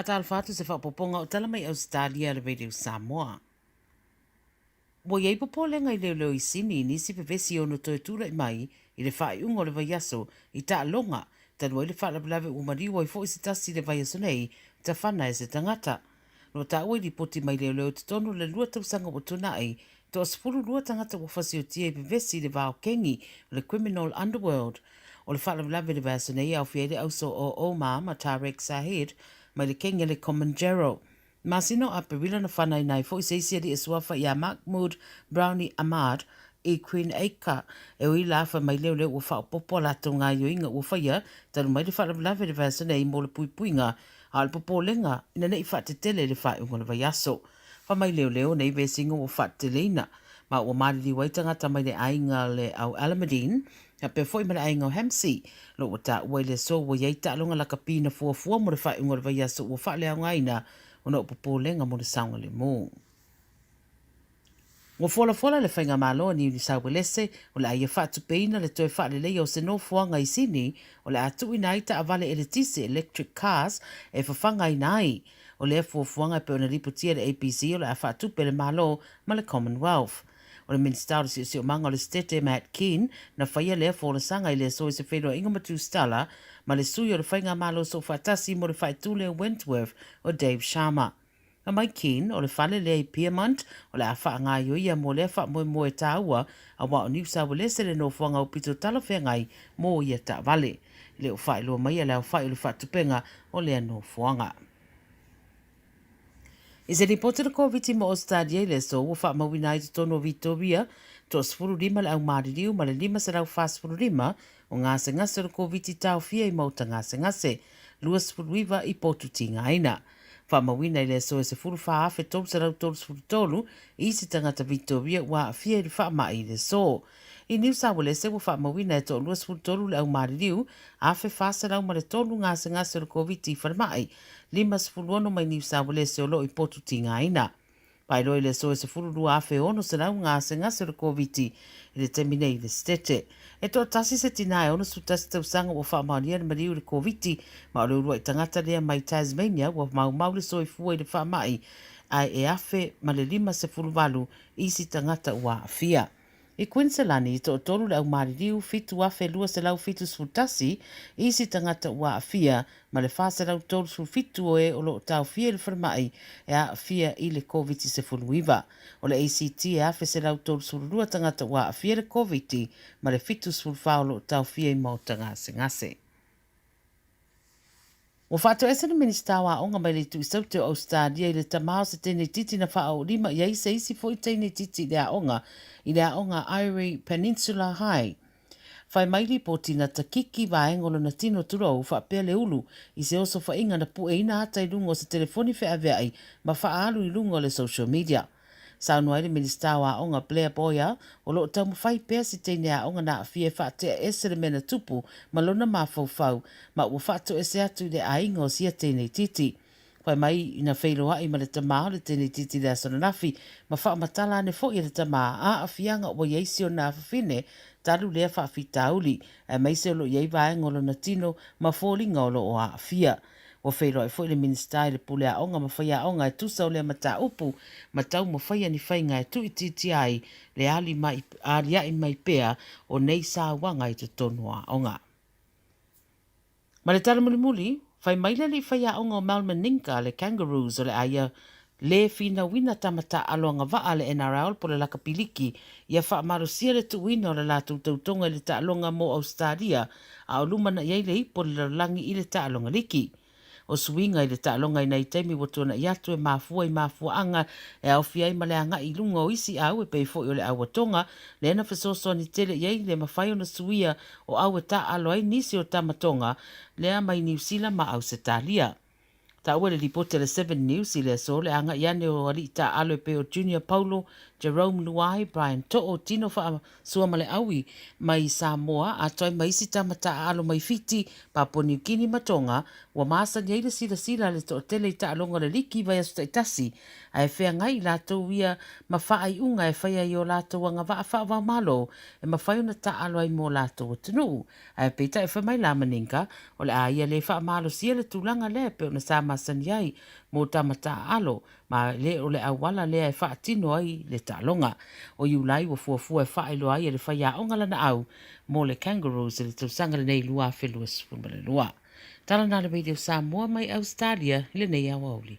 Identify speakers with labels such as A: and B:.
A: Tala Fou se whapoponga o tala mai Ausetalia le radio Samoa. Mo iei popo lenga I leo I sini nisi pepesi ono toe tula I mai I le whai ungo le vai aso I ta longa tanu I le wha lawe umariwa I fo isi tasi le vai aso nei ta whana e se tangata. No ta ua I poti mai leo te tonu le lua tausanga o tuna ai to asfuru lua tangata o fasi o tia I pepesi le vao kengi le criminal underworld. O le wha lawe le vai aso nei au fiere au so o Omar ma Tarek Sahid mai le kengi le Commanjero. Masino a pewila na whanai nei fo I seisia di eswafa I a Mahmoud Brownie Ahmad I Queen Aika e ui lafa mai leo leo ua wha popo lato ngā yoinga ua whaia tanu mai le wha lawe le vasa nei mo le pui puinga a le popo lenga ina nei wha te tele le wha unga le vai aso. Wha mai leo leo nei vesinga ua wha te leina ma ua mariri waitanga ta mai le ainga le au Alameddine a pe foi mana ainga o Hamsi lo ua ta ua le so ua yeita alonga la kapina fua mo le wha unga le vai aso ua wha lea ngaina ona upopo lenga mo le saunga le mo. Ngo fola le whainga malo ni uni sauwelese o le aia whatu peina le toi wha le lei o se no fuanga I sini o le atu ina ita avale eletisi electric cars e whawhanga inai o le fuanga pe ona ripotia le APC o le a whatu pe le malo ma le Commonwealth. O le minister o si o manga o le stete Matt Keane na whaia lea fola sanga I le so I se whenua inga matu stala ma le sui o le whainga malo so whatasi mo le whaitule Wentworth o Dave Sharma. Na mai Keane o le whale lea I Piermont o le a wha ngā yoia mo lea wha moe tāua a wa o New South Wales le no whanga o pito tala whengai mo ia ta vale. Le o whai loa mai a leo whai o le whatupenga o lea no whanga. I se ripote le COVID mo Ausetalia le so ua wha mawina I te tono Victoria to sfuru rima le au maririu ma le lima se rau whasfuru rima o ngase ngase le COVID tau fia I mauta ngase ngase lua sfuru iwa I potu tinga aina. Wha mawina I le so e se furu wha afe tolu se rau tolu sfuru tolu I se tangata Victoria wa fia I wha mai le so. I New South Wales e wha mawina e to lua sfuru tolu le au maririu afe whasa rau ma le tolu ngase ngase le COVID I wha lima sfuru ono mai New South Wales o lo I potu tinga ina. Pai roi le so e se furu lua afe ono se rau ngase ngase le COVID I le temine I le stete. E to tasi se tina e ono su tasi tau sanga wa wha maonia le mariu le COVID ma o le urua I tangata lea mai Tasmania wa mau le so I fua I le wha mai ai e afe ma le lima se furu walu I si tangata ua afia. I Queensland I to tolu le au maririu fitu afe lua se lau fitu sfutasi I si tangata ua afia ma le fasa lau tolu su fitu o e o lo tau fia le wharmai e a afia I le COVID se fulu iwa. O le ACT e afe se lau tolu su lua tangata ua afia le COVID ma le fitu sfulu fao lo tau fia I mauta ngase ngase. O whato ese na minista wa onga mai le tu isau te Ausetalia I le tamao se tene titi na wha o lima iai se isi fo I tene titi le a onga I le a onga Irie Peninsula High. Whai maili po tina takiki wa engolo na tino tura o wha pele ulu I se oso wha inga na pu e ina hata I lungo se telefoni wha avea ai ma wha alu I lungo le social media. Saunua le minista wa onga Blair Boyer o lo tamu whai pea si teine a onga na fie whaatea ese le mena tupu ma lona ma fau ma ua whaato ese atu le a inga o sia teine titi. Whai mai ina whairoa I ma le tamao le teine titi le asonanafi ma wha matala ne fo I le tamaa a afianga o yeisi o na awhine talu lea whaafita uli e maise o lo iei vaenga o lo na tino ma fōlinga o lo o a afia. O whairo e fwoi le ministai le pule a onga ma whai a onga e tusa o le mata upu ma tau ma whai ni whainga e tu I titi ai le ali mai aria I mai pea o nei sa wanga I te tonu a onga. Ma le tala muli whai maila li whai a onga o Malmaninka le kangaroos o le aia le fina wina tamata aloanga waa le NRL po le laka piliki ia wha marusia le tuwina o le latu tautonga le ta alonga mo Ausetalia a o lumana iei le ipo le langi I le ta alonga liki. O suinga I le ta'alonga I nei teimi watuna I atu e mafua anga e au fiai ma le anga I lunga o isi au e peifo I o le au watonga le ena whasoso ni tele iei le mawhai o na suia o au e ta'alo ai nisi o tamatonga le a mai New Zealand ma Ausetalia. Ta ua le ripote le 7 News I le so le anga iane o ali ta'alo e pe o Junior Paulo, Jerome Luai, Brian To'o, Tino wha sua male aui mai Samoa, a toi maisi tamata alo mai fiti, Papua New Guinea matonga, wa maasa nyeile sila le to tele I ta'alonga le liki vai asu taitasi, a e whea ngai lato ia ma whaai unga e whaia I o lato wanga wha malo, e ma whai una ta'alo ai mo lato o tunu. A e peita e whamai la maninka, o le a ia le wha malo sia le tūlanga le pe ona sa masani ai mo tamata alo ma le o le awala le e whaatino ai le talonga o iulai wa fuafua e whaelo ai e le whaia onga lana au mo le kangaroos e le tausanga le nei lua whelua spun le lua. Tala nā le radio Samoa mai Ausetalia le nei awauli.